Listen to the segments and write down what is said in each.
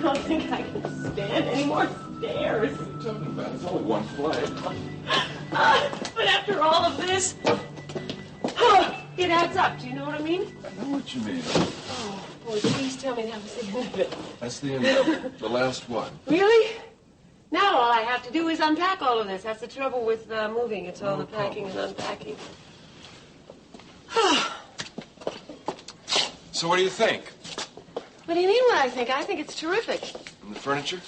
don't think I can stand any more stairs. What are you talking about? It's only one flight. But after all of this, it adds up. Do you know what I mean? I know what you mean. Oh, boy, please tell me that was the end of it. That's the end of it. The last one. Really? Now all I have to do is unpack all of this. That's the trouble with moving. It's all No the packing problem. and unpacking. So what do you think? What do you mean what I think? I think it's terrific. And the furniture?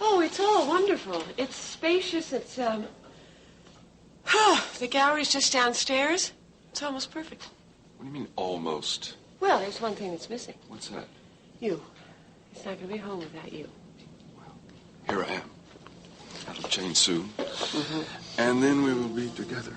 Oh, it's all wonderful. It's spacious. It's, the gallery's just downstairs. It's almost perfect. What do you mean, almost? Well, there's one thing that's missing. What's that? You. It's not going to be home without you. Here I am. That'll change soon. Mm-hmm. And then we will be together.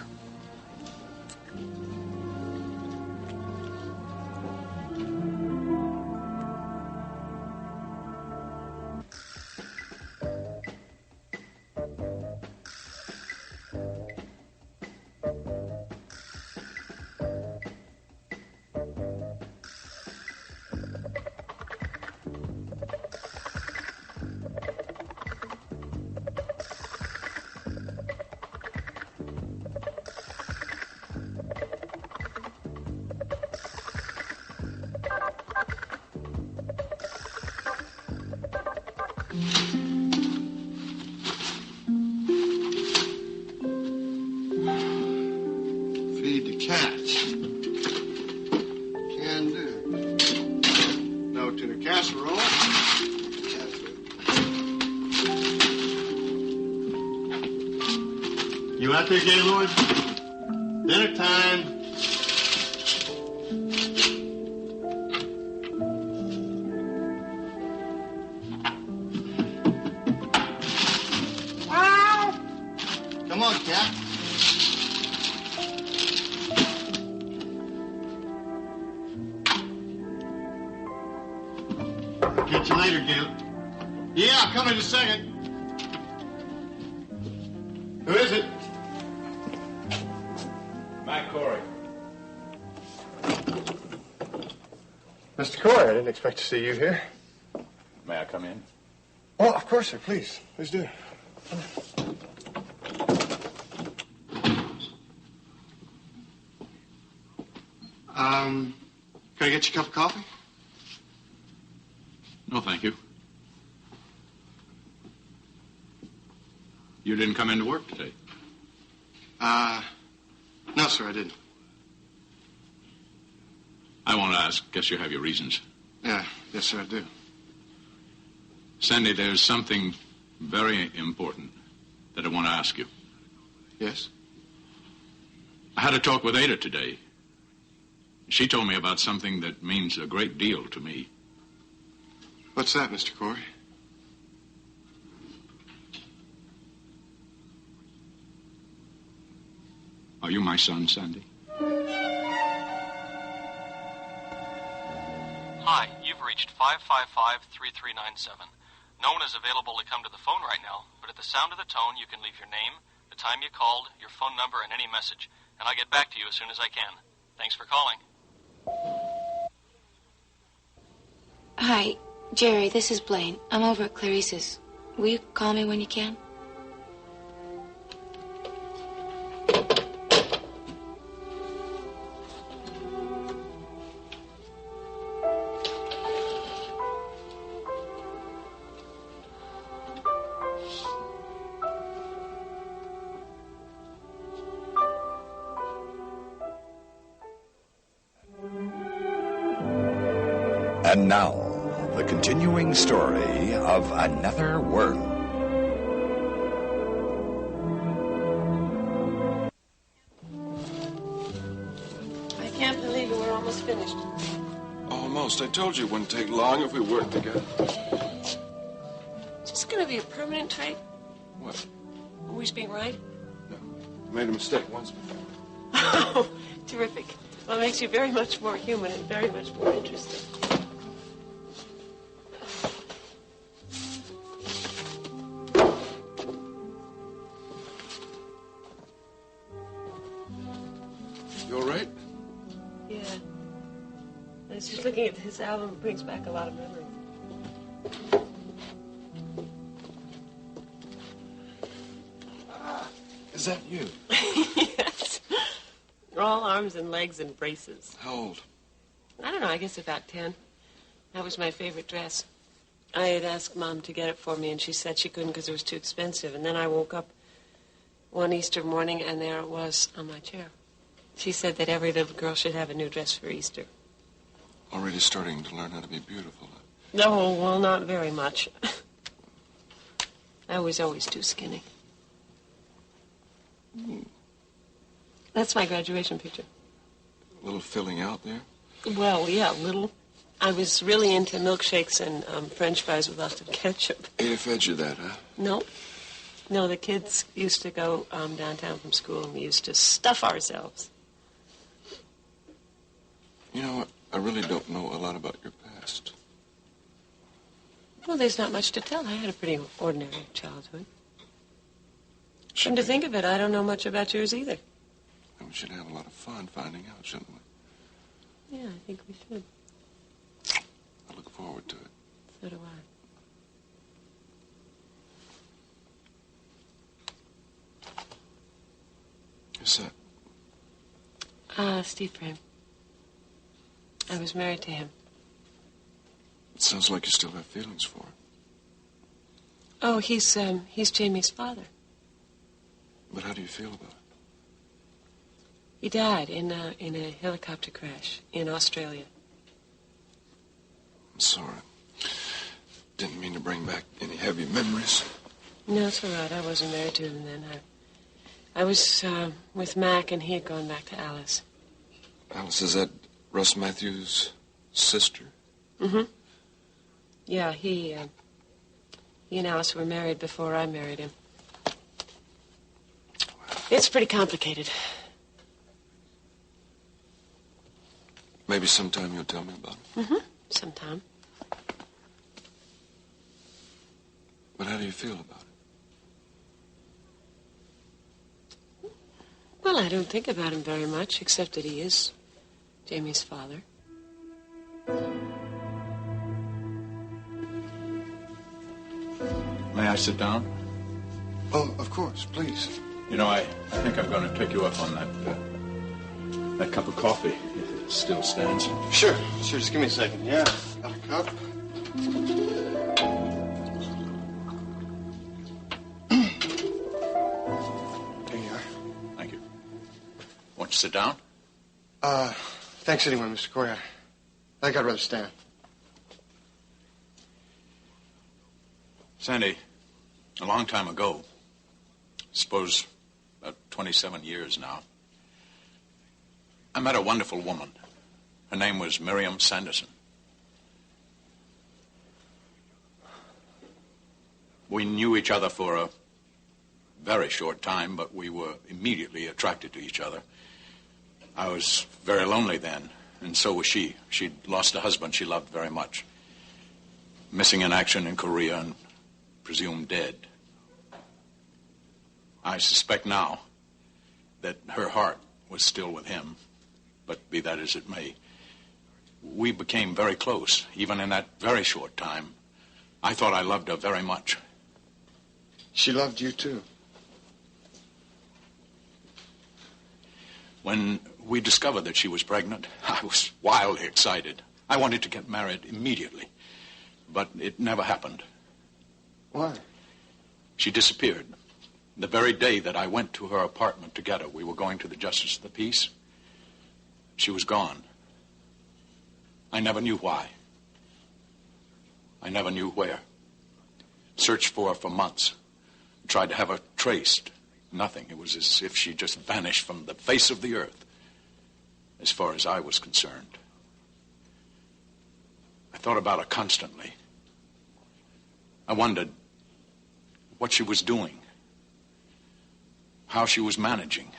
Feed the cats. Can do. No tuna casserole. Cat food. You out there, Gaylord? Dinner time. Come on, cat. Catch you later, Gil. Yeah, I'll come in a second. Who is it? Cory. Mr. Cory, I didn't expect to see you here. May I come in? Oh, of course, sir. Please. Please do. Can I get you a cup of coffee? No, thank you. You didn't come into work today? No, sir, I didn't. I want to ask. Guess you have your reasons. Yeah, yes, sir, I do. Sandy, there's something very important that I want to ask you. Yes? I had a talk with Ada today. She told me about something that means a great deal to me. What's that, Mr. Cory? Are you my son, Sandy? Hi, you've reached 555-3397. No one is available to come to the phone right now, but at the sound of the tone, you can leave your name, the time you called, your phone number, and any message, and I'll get back to you as soon as I can. Thanks for calling. Hi, Jerry, this is Blaine. I'm over at Clarice's. Will you call me when you can? And now, the continuing story of Another World. I can't believe it. We're almost finished. Almost. I told you it wouldn't take long if we worked together. Is this going to be a permanent trait? What? Always being right? No. I made a mistake once before. Oh, terrific. Well, it makes you very much more human and very much more interesting. You all right? Yeah. I was just looking at his album. It brings back a lot of memories. Is that you? Yes. All arms and legs and braces. How old? I don't know, I guess about 10. That was my favorite dress. I had asked Mom to get it for me, and she said she couldn't because it was too expensive. And then I woke up one Easter morning, and there it was on my chair. She said that every little girl should have a new dress for Easter. Already starting to learn how to be beautiful. No, well, not very much. I was always too skinny. That's my graduation picture. A little filling out there? Well, yeah, little. I was really into milkshakes and French fries with lots of ketchup. Ada fed you that, huh? No. No, the kids used to go downtown from school, and we used to stuff ourselves. You know, I really don't know a lot about your past. Well, there's not much to tell. I had a pretty ordinary childhood. Come to think of it, I don't know much about yours either. And we should have a lot of fun finding out, shouldn't we? Yeah, I think we should. I look forward to it. So do I. Who's that? Steve Frame. I was married to him. It sounds like you still have feelings for him. Oh, he's Jamie's father. But how do you feel about it? He died in a helicopter crash in Australia. I'm sorry. Didn't mean to bring back any heavy memories. No, it's all right. I wasn't married to him then. I was with Mac, and he had gone back to Alice. Alice, is that Russ Matthews' sister? Mm-hmm. Yeah, he and Alice were married before I married him. It's pretty complicated. Maybe sometime you'll tell me about it. Mm-hmm. Sometime. But how do you feel about it? Well, I don't think about him very much, except that he is Jamie's father. May I sit down? Oh, of course, please. You know, I think I'm going to take you up on that cup of coffee, if it still stands. Sure. Just give me a second. Yeah, got a cup. There you are. Thank you. Want you to sit down? Thanks anyway, Mr. Cory. I think I'd rather stand. Sandy, a long time ago, suppose about 27 years now, I met a wonderful woman. Her name was Miriam Sanderson. We knew each other for a very short time, but we were immediately attracted to each other. I was very lonely then, and so was she. She'd lost a husband she loved very much, missing in action in Korea and presumed dead. I suspect now that her heart was still with him, but be that as it may, we became very close, even in that very short time. I thought I loved her very much. She loved you, too. When we discovered that she was pregnant, I was wildly excited. I wanted to get married immediately, but it never happened. Why? She disappeared. The very day that I went to her apartment to get her, we were going to the Justice of the Peace. She was gone. I never knew why. I never knew where. Searched for her for months. Tried to have her traced. Nothing. It was as if she just vanished from the face of the earth, as far as I was concerned. I thought about her constantly. I wondered what she was doing, how she was managing.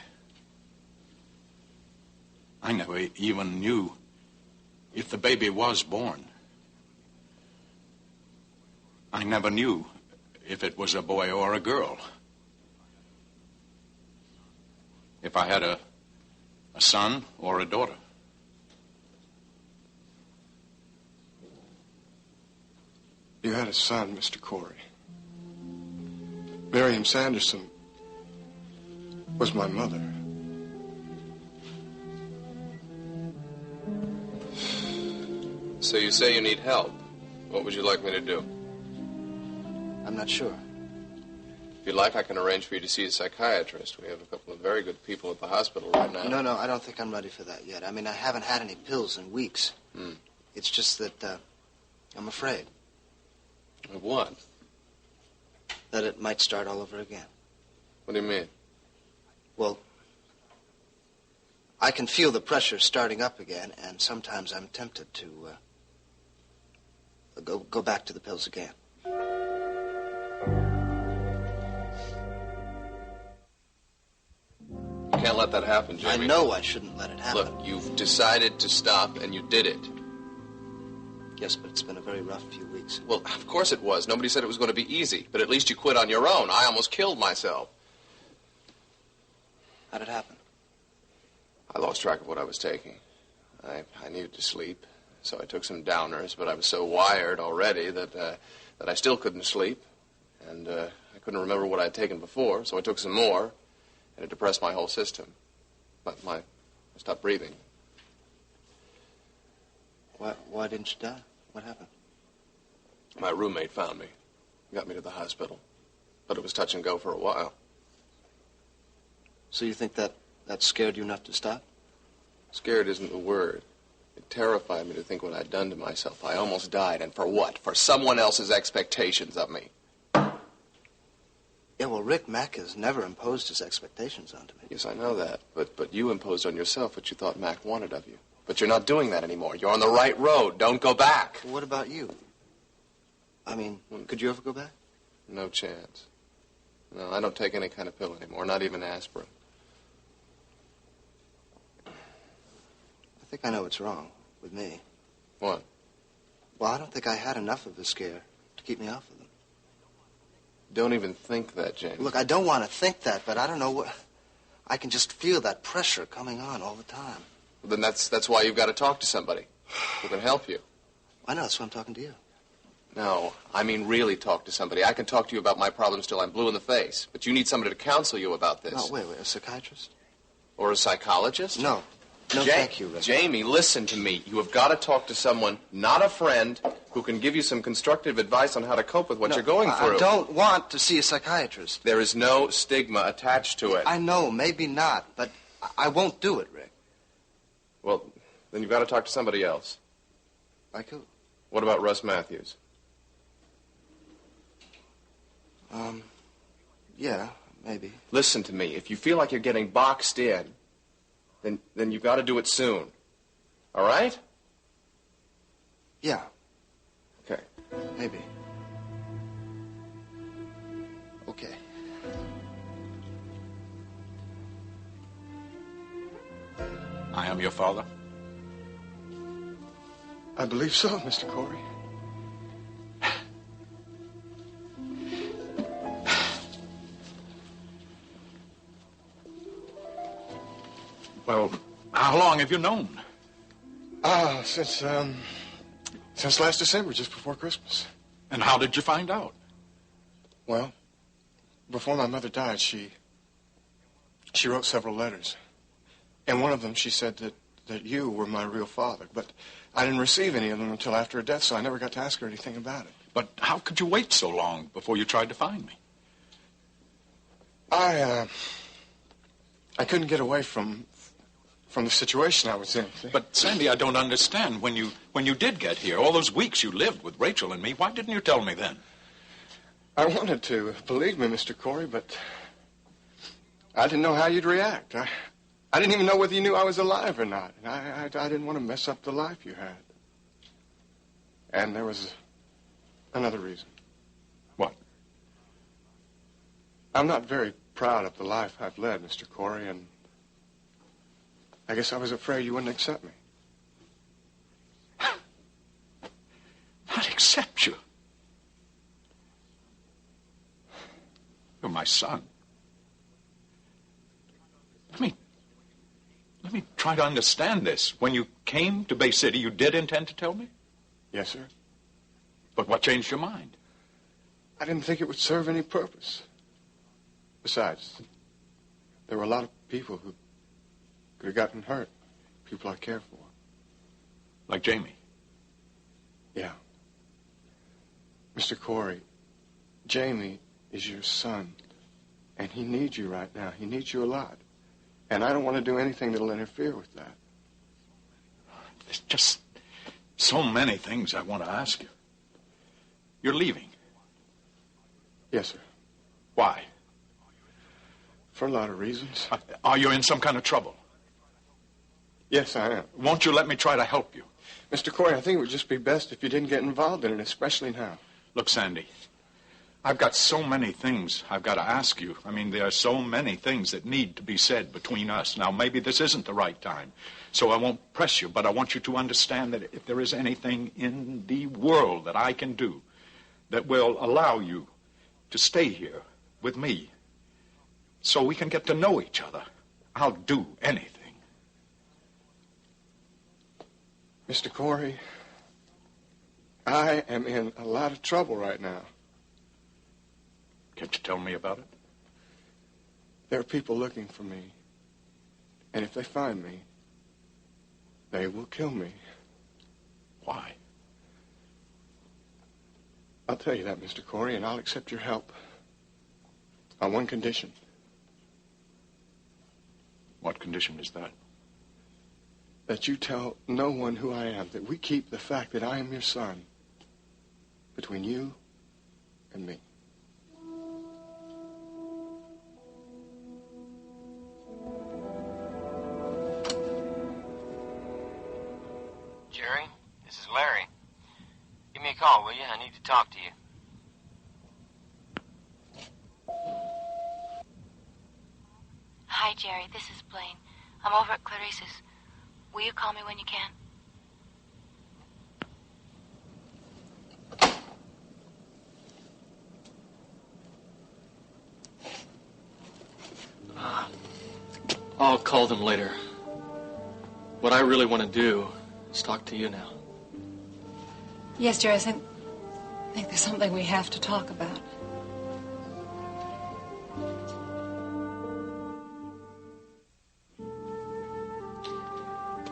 I never even knew if the baby was born. I never knew if it was a boy or a girl. If I had a son or a daughter. You had a son, Mr. Cory. Miriam Sanderson was my mother. So you say you need help. What would you like me to do? I'm not sure. If you'd like, I can arrange for you to see a psychiatrist. We have a couple of very good people at the hospital right now. No, I don't think I'm ready for that yet. I mean, I haven't had any pills in weeks. It's just that I'm afraid. Of what? That it might start all over again. What do you mean? Well, I can feel the pressure starting up again, and sometimes I'm tempted to go back to the pills again. You can't let that happen, Jamie. I know I shouldn't let it happen. Look, you've decided to stop, and you did it. Yes, but it's been a very rough few weeks. Well, of course it was. Nobody said it was going to be easy, but at least you quit on your own. I almost killed myself. How'd it happen? I lost track of what I was taking. I needed to sleep, so I took some downers, but I was so wired already that I still couldn't sleep, and I couldn't remember what I had taken before, so I took some more, and it depressed my whole system. I stopped breathing. Why didn't you die? What happened? My roommate found me, got me to the hospital, but it was touch and go for a while. So you think that scared you enough to stop? Scared isn't the word. It terrified me to think what I'd done to myself. I almost died, and for what? For someone else's expectations of me. Yeah, well, Rick Mack has never imposed his expectations onto me. Yes, I know that, but you imposed on yourself what you thought Mac wanted of you. But you're not doing that anymore. You're on the right road. Don't go back. Well, what about you? I mean, could you ever go back? No chance. No, I don't take any kind of pill anymore, not even aspirin. I think I know what's wrong with me. What? Well, I don't think I had enough of the scare to keep me off of them. Don't even think that, James. Look, I don't want to think that, but I don't know what... I can just feel that pressure coming on all the time. Well, then that's why you've got to talk to somebody who can help you. I know, that's why I'm talking to you. No, I mean really talk to somebody. I can talk to you about my problems till I'm blue in the face, but you need somebody to counsel you about this. No, wait, a psychiatrist? Or a psychologist? No, thank you, Rick. Jamie, listen to me. You have got to talk to someone, not a friend, who can give you some constructive advice on how to cope with what you're going through. I don't want to see a psychiatrist. There is no stigma attached to it. I know, maybe not, but I won't do it, Rick. Well, then you've got to talk to somebody else. Like who? What about Russ Matthews? Yeah, maybe. Listen to me. If you feel like you're getting boxed in, then you've got to do it soon. All right? Yeah. Okay. Maybe. Okay. I am your father? I believe so, Mr. Cory. Well, how long have you known? Since last December, just before Christmas. And how did you find out? Well, before my mother died, she wrote several letters. In one of them, she said that you were my real father. But I didn't receive any of them until after her death, so I never got to ask her anything about it. But how could you wait so long before you tried to find me? I couldn't get away from the situation I was in. But, Sandy, I don't understand. When you did get here, all those weeks you lived with Rachel and me, why didn't you tell me then? I wanted to, believe me, Mr. Cory, but I didn't know how you'd react. I didn't even know whether you knew I was alive or not. And I didn't want to mess up the life you had. And there was another reason. What? I'm not very proud of the life I've led, Mr. Cory, and I guess I was afraid you wouldn't accept me. Not accept you? You're my son. Let me try to understand this. When you came to Bay City, you did intend to tell me? Yes, sir. But what changed your mind? I didn't think it would serve any purpose. Besides, there were a lot of people who could have gotten hurt. People I care for. Like Jamie? Yeah. Mr. Cory, Jamie is your son, and he needs you right now. He needs you a lot. And I don't want to do anything that'll interfere with that. There's just so many things I want to ask you. You're leaving. Yes, sir. Why? For a lot of reasons. Are you in some kind of trouble? Yes, I am. Won't you let me try to help you? Mr. Cory, I think it would just be best if you didn't get involved in it, especially now. Look, Sandy, I've got so many things I've got to ask you. I mean, there are so many things that need to be said between us. Now, maybe this isn't the right time, so I won't press you, but I want you to understand that if there is anything in the world that I can do that will allow you to stay here with me so we can get to know each other, I'll do anything. Mr. Cory, I am in a lot of trouble right now. Can't you tell me about it? There are people looking for me. And if they find me, they will kill me. Why? I'll tell you that, Mr. Cory, and I'll accept your help. On one condition. What condition is that? That you tell no one who I am, that we keep the fact that I am your son between you and me. Jerry, this is Larry. Give me a call, will you? I need to talk to you. Hi, Jerry. This is Blaine. I'm over at Clarice's. Will you call me when you can? I'll call them later. What I really want to do is talk to you now. Yes, Jerry, I think there's something we have to talk about.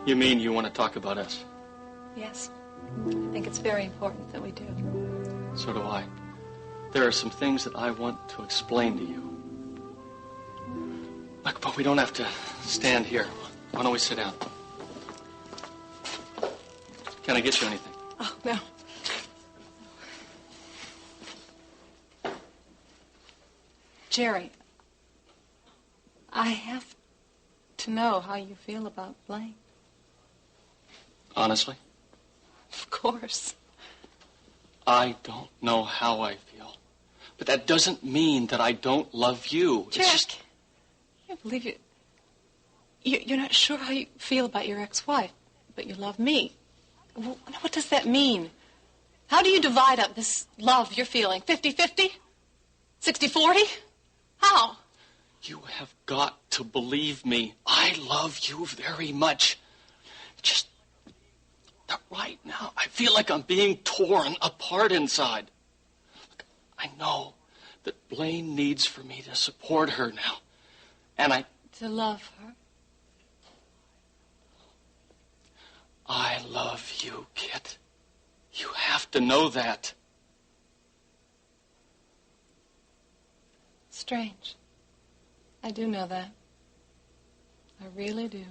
You mean you want to talk about us? Yes. I think it's very important that we do. So do I. There are some things that I want to explain to you. Look, but we don't have to stand here. Why don't we sit down? Can I get you anything? Oh, no. Jerry, I have to know how you feel about Blaine. Honestly? Of course. I don't know how I feel. But that doesn't mean that I don't love you. Jack, It's just... I can't believe it. You're not sure how you feel about your ex-wife, but you love me. What does that mean? How do you divide up this love you're feeling? 50-50? 60-40? How? You have got to believe me. I love you very much. Just right now, I feel like I'm being torn apart inside. Look, I know that Blaine needs for me to support her now. And To love her? I love you, Kit. You have to know that. Strange. I do know that. I really do.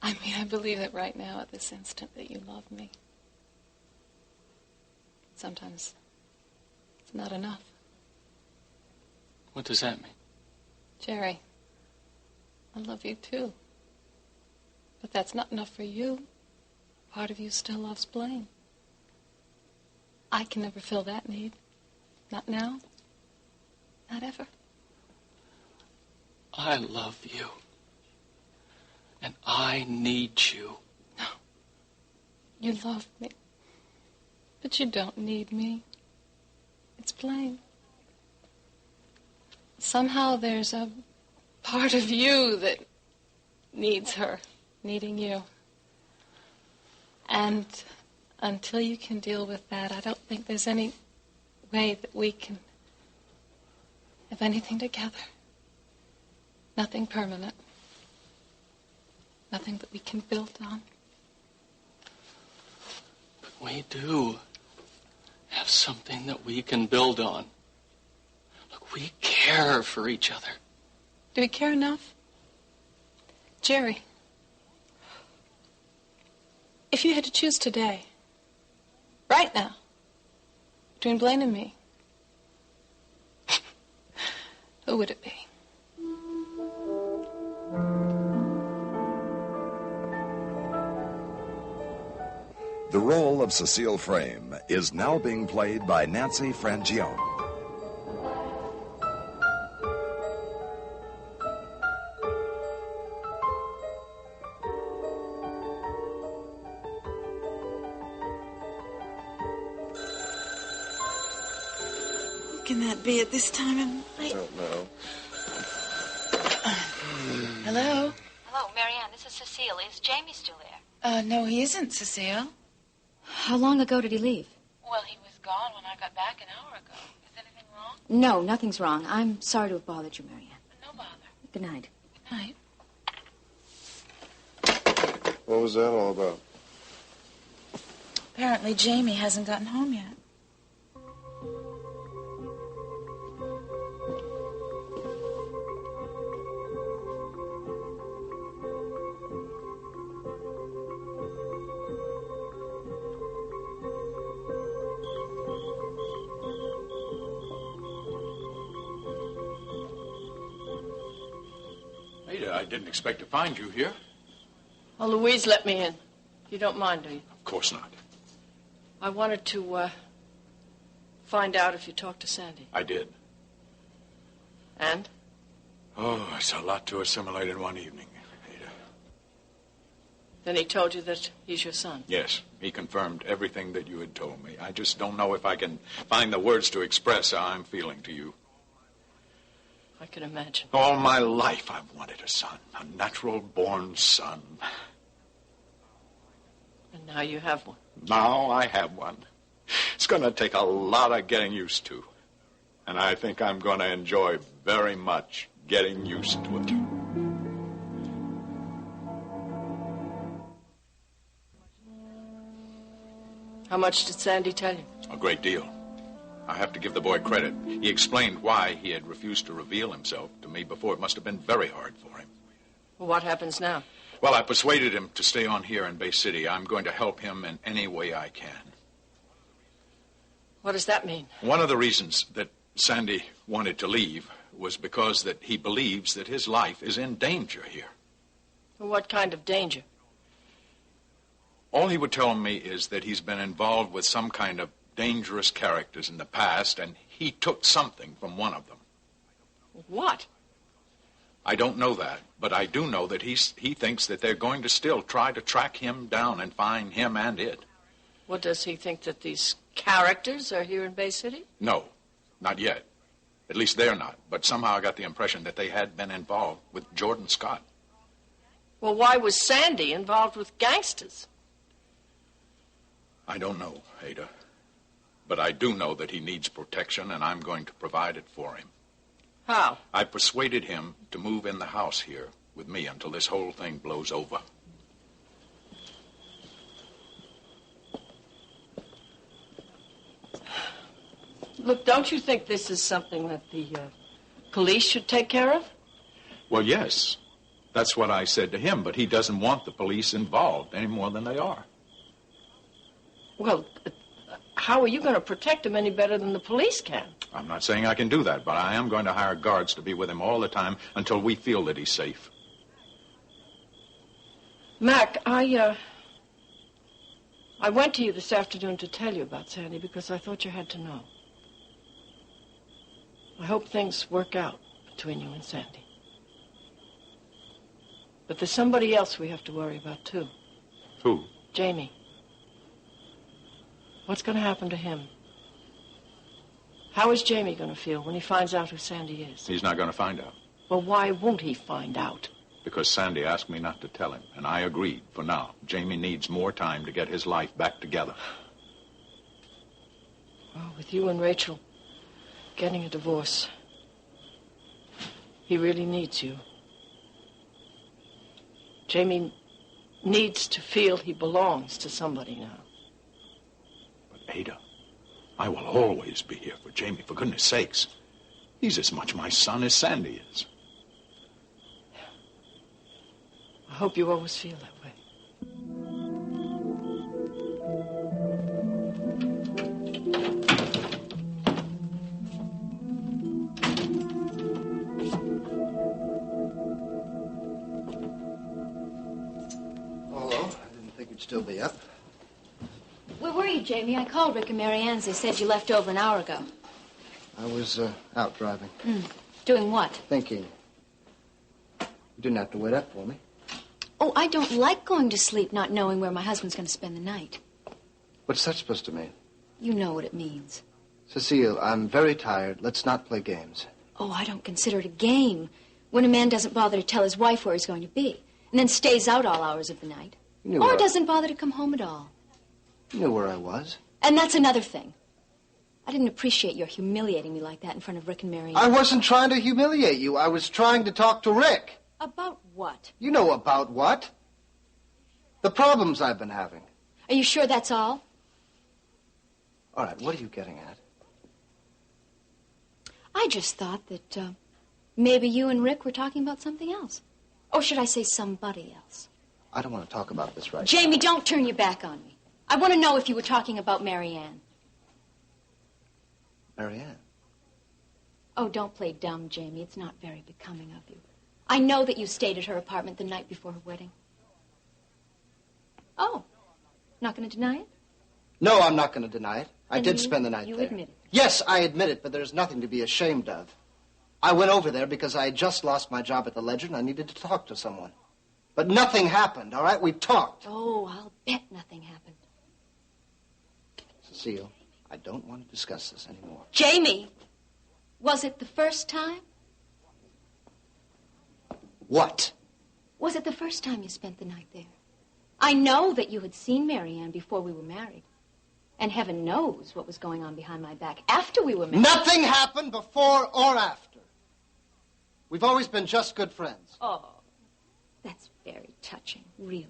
I mean, I believe it right now at this instant that you love me. Sometimes it's not enough. What does that mean? Jerry, I love you too. But that's not enough for you. Part of you still loves Blaine. I can never fill that need. Not now. Not ever. I love you. And I need you. No. You love me. But you don't need me. It's Blaine. Somehow there's a part of you that needs her, needing you. And until you can deal with that, I don't think there's any way that we can of anything together. Nothing permanent. Nothing that we can build on. But we do have something that we can build on. Look, we care for each other. Do we care enough? Jerry, if you had to choose today, right now, between Blaine and me, who would it be? The role of Cecile Frame is now being played by Nancy Frangione. Who can that be at this time of night? I don't know. Hello? Hello, Marianne. This is Cecile. Is Jamie still there? No, he isn't, Cecile. How long ago did he leave? Well, he was gone when I got back an hour ago. Is anything wrong? No, nothing's wrong. I'm sorry to have bothered you, Marianne. No bother. Good night. Good night. What was that all about? Apparently Jamie hasn't gotten home yet. Ada, I didn't expect to find you here. Oh, Louise let me in. You don't mind, do you? Of course not. I wanted to, find out if you talked to Sandy. I did. And? Oh, it's a lot to assimilate in one evening, Ada. Then he told you that he's your son? Yes, he confirmed everything that you had told me. I just don't know if I can find the words to express how I'm feeling to you. I can imagine. All my life I've wanted a son, a natural-born son. And now you have one. Now I have one. It's going to take a lot of getting used to. And I think I'm going to enjoy very much getting used to it. How much did Sandy tell you? A great deal. I have to give the boy credit. He explained why he had refused to reveal himself to me before. It must have been very hard for him. Well, what happens now? Well, I persuaded him to stay on here in Bay City. I'm going to help him in any way I can. What does that mean? One of the reasons that Sandy wanted to leave was because that he believes that his life is in danger here. Well, what kind of danger? All he would tell me is that he's been involved with some kind of dangerous characters in the past, and he took something from one of them. What? I don't know that, but I do know that he thinks that they're going to still try to track him down and find him and it. What, does he think that these characters are here in Bay City? No, not yet. At least they're not, but somehow I got the impression that they had been involved with Jordan Scott. Well, why was Sandy involved with gangsters? I don't know, Ada. But I do know that he needs protection, and I'm going to provide it for him. How? I persuaded him to move in the house here with me until this whole thing blows over. Look, don't you think this is something that the police should take care of? Well, yes. That's what I said to him, but he doesn't want the police involved any more than they are. Well, how are you going to protect him any better than the police can? I'm not saying I can do that, but I am going to hire guards to be with him all the time until we feel that he's safe. Mac, I went to you this afternoon to tell you about Sandy because I thought you had to know. I hope things work out between you and Sandy. But there's somebody else we have to worry about, too. Who? Jamie. What's going to happen to him? How is Jamie going to feel when he finds out who Sandy is? He's not going to find out. Well, why won't he find out? Because Sandy asked me not to tell him, and I agreed for now. Jamie needs more time to get his life back together. Well, with you and Rachel getting a divorce, He really needs you. Jamie needs to feel he belongs to somebody now. But Ada, I will always be here for Jamie, for goodness sakes. He's as much my son as Sandy is. I hope you always feel that way. Still be up. Where were you, Jamie? I called Rick and Marianne's. They said you left over an hour ago. I was out driving. Doing what? Thinking. You didn't have to wait up for me. Oh, I don't like going to sleep not knowing where my husband's going to spend the night. What's that supposed to mean? You know what it means. Cecile, I'm very tired. Let's not play games. Oh, I don't consider it a game when a man doesn't bother to tell his wife where he's going to be and then stays out all hours of the night. Or doesn't bother to come home at all. You knew where I was. And that's another thing. I didn't appreciate your humiliating me like that in front of Rick and Marianne. I wasn't trying to humiliate you. I was trying to talk to Rick. About what? You know about what? The problems I've been having. Are you sure that's all? All right, what are you getting at? I just thought that maybe you and Rick were talking about something else. Or should I say somebody else? I don't want to talk about this right Jamie, now. don't turn your back on me. I want to know if you were talking about Marianne. Marianne? Oh, don't play dumb, Jamie. It's not very becoming of you. I know that you stayed at her apartment the night before her wedding. Oh, not going to deny it? No, I'm not going to deny it. I Then did spend the night you there. admit it. Yes, I admit it, but there's nothing to be ashamed of. I went over there because I had just lost my job at the Ledger and I needed to talk to someone. But nothing happened, all right? We talked. Oh, I'll bet nothing happened. Cecile, I don't want to discuss this anymore. Jamie, was it the first time? What? Was it the first time you spent the night there? I know that you had seen Marianne before we were married. And heaven knows what was going on behind my back after we were married. Nothing happened before or after. We've always been just good friends. Oh, that's very touching, really.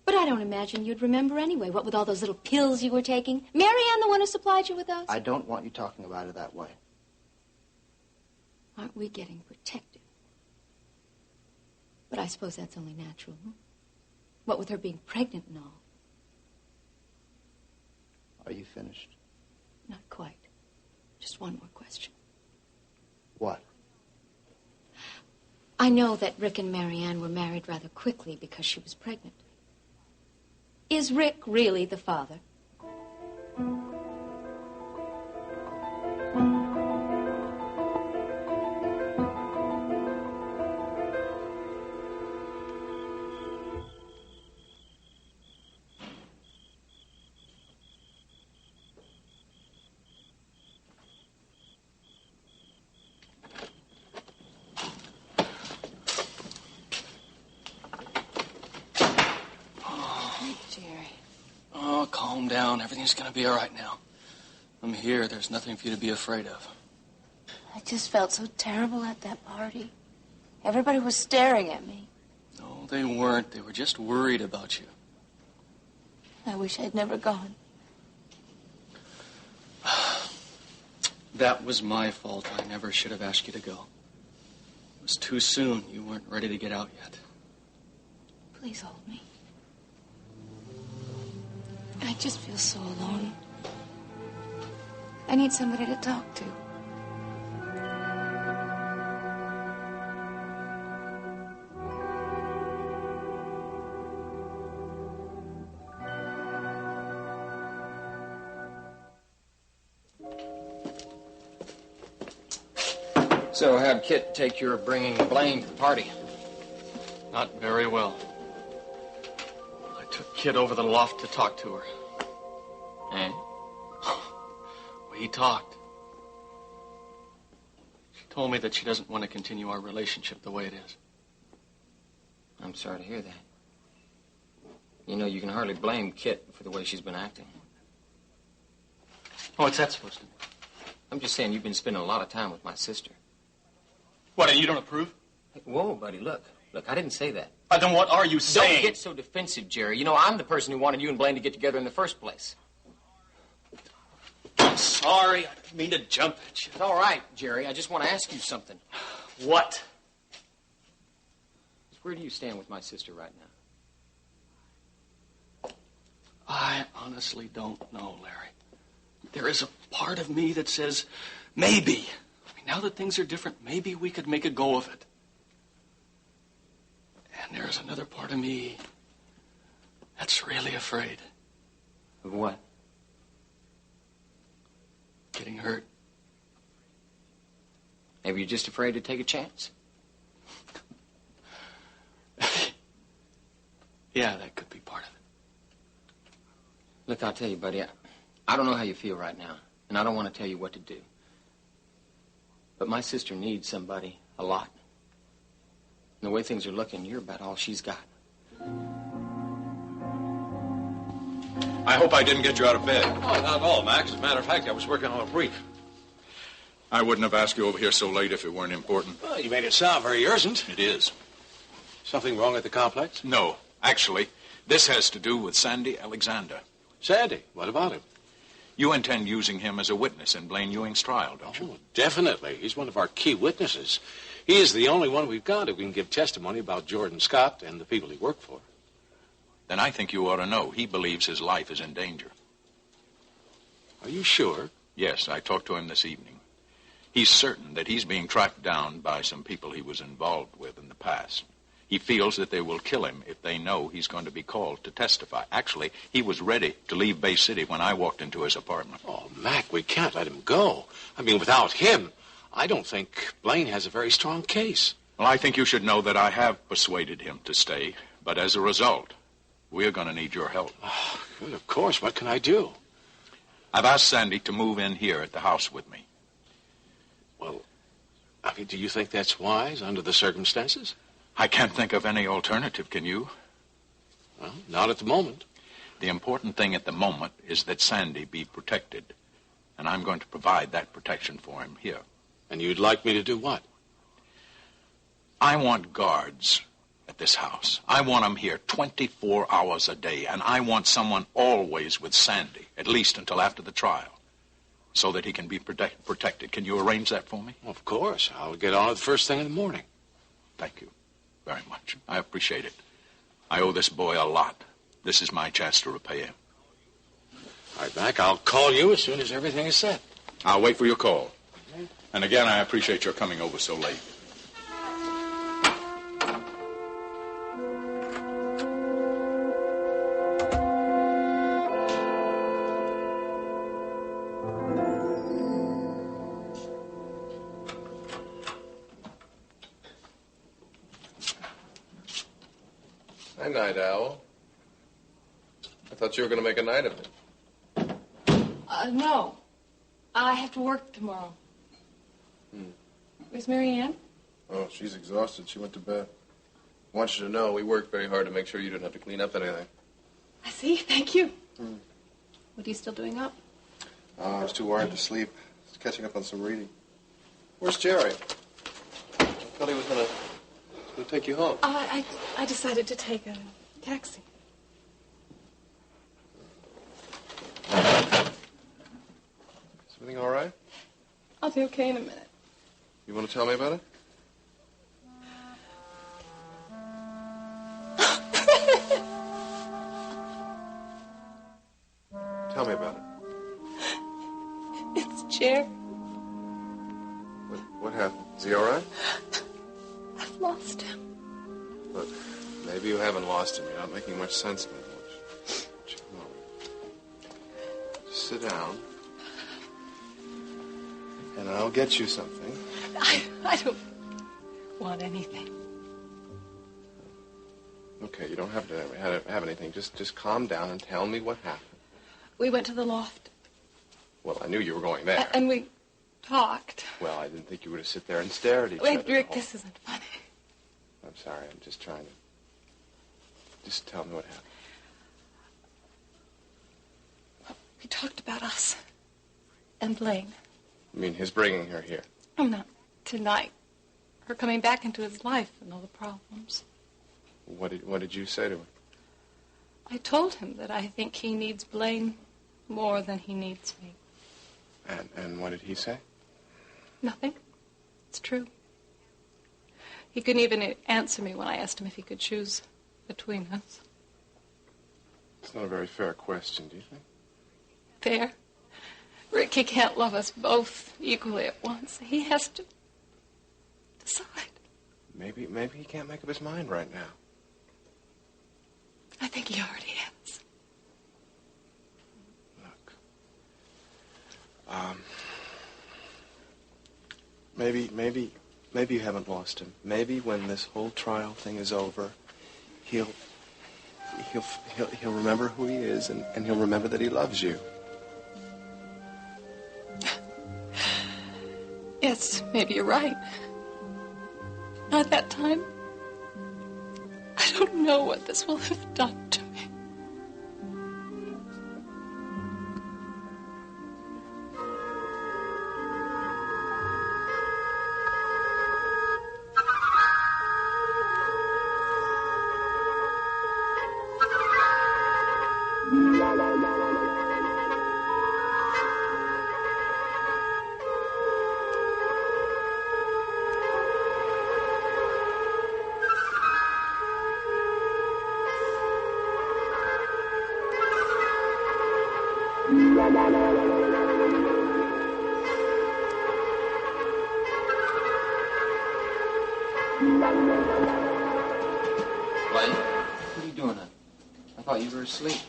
But I don't imagine you'd remember anyway, what with all those little pills you were taking. Marianne, the one who supplied you with those? I don't want you talking about it that way. Aren't we getting protective? But I suppose that's only natural, huh? What with her being pregnant and all. Are you finished? Not quite. Just one more question. What? I know that Rick and Marianne were married rather quickly because she was pregnant. Is Rick really the father? Calm down. Everything's going to be all right now. I'm here. There's nothing for you to be afraid of. I just felt so terrible at that party. Everybody was staring at me. No, they weren't. They were just worried about you. I wish I'd never gone. That was my fault. I never should have asked you to go. It was too soon. You weren't ready to get out yet. Please hold me. I just feel so alone. I need somebody to talk to. So how'd Kit take your bringing Blaine to the party? Not very well. I took Kit over the loft to talk to her. And? We talked. She told me that she doesn't want to continue our relationship the way it is. I'm sorry to hear that. You know, you can hardly blame Kit for the way she's been acting. Oh, what's that supposed to mean? I'm just saying you've been spending a lot of time with my sister. What, and you don't approve? Hey, whoa, buddy, look. Look, I didn't say that. Then what are you saying? Don't get so defensive, Jerry. You know, I'm the person who wanted you and Blaine to get together in the first place. Sorry, I didn't mean to jump at you. It's all right, Jerry. I just want to ask you something. What? Where do you stand with my sister right now? I honestly don't know, Larry. There is a part of me that says, maybe. I mean, now that things are different, maybe we could make a go of it. And there's another part of me that's really afraid. Of what? Getting hurt. Maybe you're just afraid to take a chance? Yeah, that could be part of it. Look, I'll tell you, buddy, I don't know how you feel right now, and I don't want to tell you what to do. But my sister needs somebody a lot. And the way things are looking, you're about all she's got. I hope I didn't get you out of bed. Oh, not at all, Max. As a matter of fact, I was working on a brief. I wouldn't have asked you over here so late if it weren't important. Well, you made it sound very urgent. It is. Something wrong at the complex? No. Actually, this has to do with Sandy Alexander. Sandy? What about him? You intend using him as a witness in Blaine Ewing's trial, don't you? Oh, definitely. He's one of our key witnesses. He is the only one we've got who can give testimony about Jordan Scott and the people he worked for. Then I think you ought to know he believes his life is in danger. Are you sure? Yes, I talked to him this evening. He's certain that he's being tracked down by some people he was involved with in the past. He feels that they will kill him if they know he's going to be called to testify. Actually, he was ready to leave Bay City when I walked into his apartment. Oh, Mac, we can't let him go. I mean, without him, I don't think Blaine has a very strong case. Well, I think you should know that I have persuaded him to stay. But as a result, we're going to need your help. Oh, good, of course. What can I do? I've asked Sandy to move in here at the house with me. Well, I mean, do you think that's wise under the circumstances? I can't think of any alternative, can you? Well, not at the moment. The important thing at the moment is that Sandy be protected. And I'm going to provide that protection for him here. And you'd like me to do what? I want guards at this house. I want them here 24 hours a day. And I want someone always with Sandy, at least until after the trial, so that he can be protected. Can you arrange that for me? Of course. I'll get on it the first thing in the morning. Thank you very much. I appreciate it. I owe this boy a lot. This is my chance to repay him. All right, Mac, I'll call you as soon as everything is set. I'll wait for your call. And again, I appreciate your coming over so late. Night owl. I thought you were going to make a night of it. No. I have to work tomorrow. Where's Marianne? Oh, she's exhausted. She went to bed. I want you to know we worked very hard to make sure you didn't have to clean up anything. I see. Thank you. What are you still doing up? I was too wired to sleep. Just catching up on some reading. Where's Jerry? I thought he was going to take you home. I decided to take a taxi. Is everything all right? I'll be okay in a minute. You want to tell me about it? Tell me about it. It's Jerry. What happened? Is he all right? I've lost him. Look, maybe you haven't lost him. You're not making much sense to me. Just sit down, and I'll get you something. I don't want anything. Okay, you don't have to have anything. Just calm down and tell me what happened. We went to the loft. Well, I knew you were going there. And we talked. Well, I didn't think you were to sit there and stare at each other. Wait, Rick, this isn't funny. I'm sorry. I'm just trying to... Just tell me what happened. We talked about us. And Blaine. You mean his bringing her here? Oh, not tonight. her coming back into his life and all the problems. What did you say to her? I told him that I think he needs Blaine more than he needs me. And what did he say? Nothing. It's true. He couldn't even answer me when I asked him if he could choose between us. It's not a very fair question, do you think? Fair? Rick, he can't love us both equally at once. He has to decide. Maybe he can't make up his mind right now. I think he already has. Look. Maybe you haven't lost him. Maybe when this whole trial thing is over, he'll remember who he is, and he'll remember that he loves you. Yes, maybe you're right. At that time, I don't know what this will have done to me. Blaine, what are you doing? I thought you were asleep.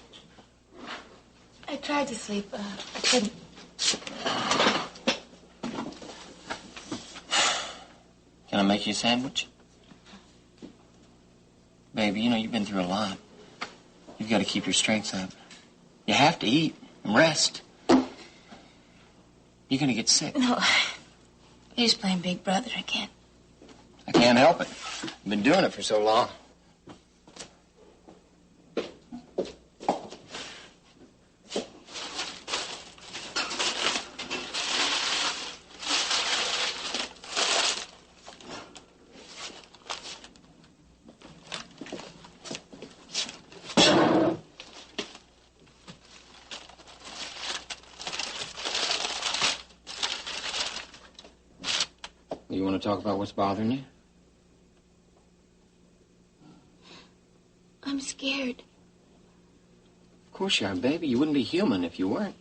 I tried to sleep. I couldn't. Can I make you a sandwich? Baby, you know you've been through a lot. You've got to keep your strength up. You have to eat and rest. You're going to get sick. No, he's playing Big Brother. I can't. I can't help it. I've been doing it for so long. You want to talk about what's bothering you? I'm scared. Of course you are, baby. You wouldn't be human if you weren't.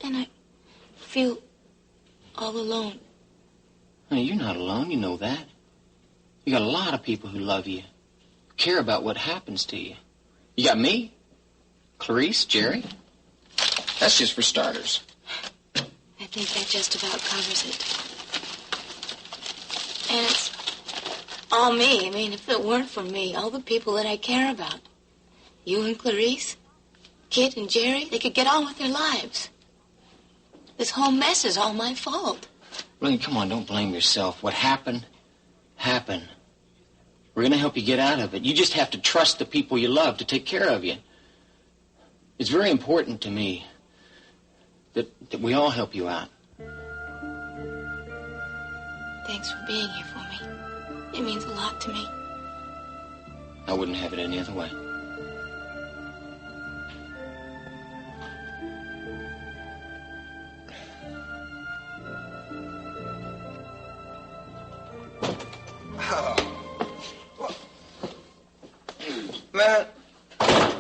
And I feel all alone. Honey, you're not alone. You know that. You got a lot of people who love you, who care about what happens to you. You got me, Clarice, Jerry. That's just for starters. I think that just about covers it. And it's all me. I mean, if it weren't for me, all the people that I care about, you and Clarice, Kit and Jerry, they could get on with their lives. This whole mess is all my fault. Blaine, come on, don't blame yourself. What happened, happened. We're going to help you get out of it. You just have to trust the people you love to take care of you. It's very important to me that we all help you out. Thanks for being here for me. It means a lot to me. I wouldn't have it any other way. Man,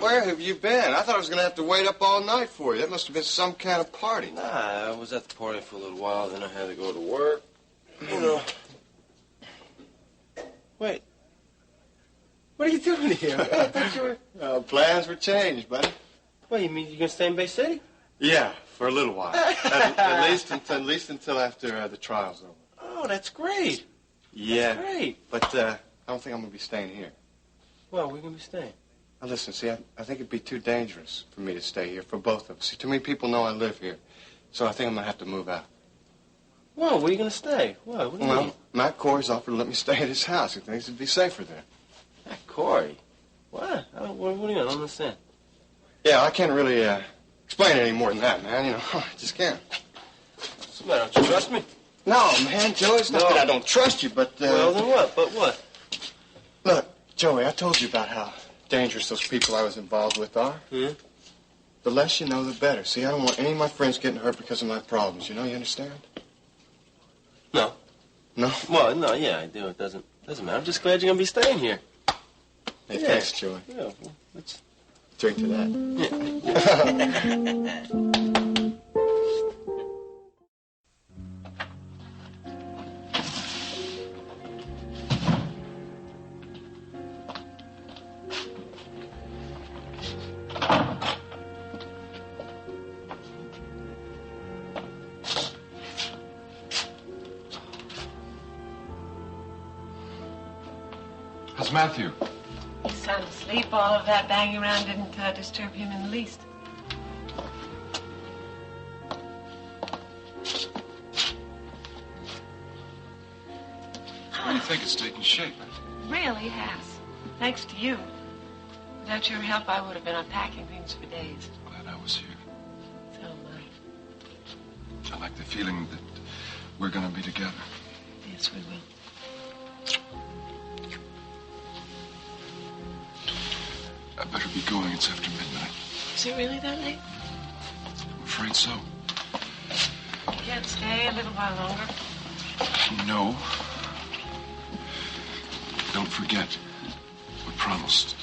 where have you been? I thought I was going to have to wait up all night for you. That must have been some kind of party. Nah, I was at the party for a little while, then I had to go to work. You know. Wait. What are you doing here? I thought you were... Plans were changed, buddy. What, you mean you're going to stay in Bay City? Yeah, for a little while. at least until after the trial's over. Oh, that's great. Yeah. That's great. But I don't think I'm going to be staying here. Well, we're going to be staying. Now, listen, see, I think it'd be too dangerous for me to stay here, for both of us. See, too many people know I live here. So I think I'm going to have to move out. Well, where are you going to stay? What do you mean? Matt Cory's offered to let me stay at his house. He thinks it'd be safer there. Matt Cory? What? What do you mean? I don't understand. Yeah, I can't really explain it any more than that, man. You know, I just can't. What's the matter? Don't you trust me? No, man, Joey, it's not No. that I don't trust you, but... Well, then what? But what? Look, Joey, I told you about how dangerous those people I was involved with are. Yeah? The less you know, the better. See, I don't want any of my friends getting hurt because of my problems. You understand? No. No? Well, no, yeah, I do. It doesn't matter. I'm just glad you're going to be staying here. Hey, Yeah. thanks, Joey. Yeah, well, let's... Drink to that. How's Matthew? He's sound asleep. All of that banging around didn't disturb him in the least. I think it's taking shape. Really has. Thanks to you. Without your help, I would have been unpacking things for days. Glad I was here. So am I. I like the feeling that we're going to be together. Yes, we will. I better be going. It's after midnight. Is it really that late? I'm afraid so. Can't stay a little while longer. No. Don't forget. We promised.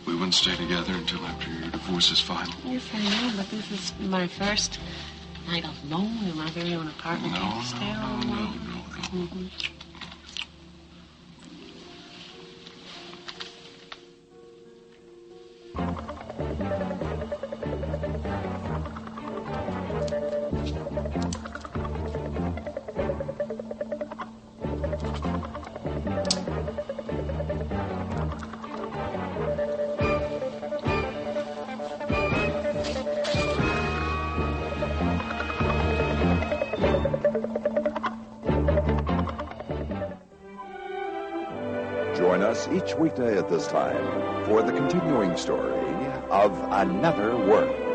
We wouldn't stay together until after your divorce is final. Yes, I know, but this is my first night alone in my very own apartment. No. Mm-hmm. Join us each weekday at this time for the continuing story of Another World.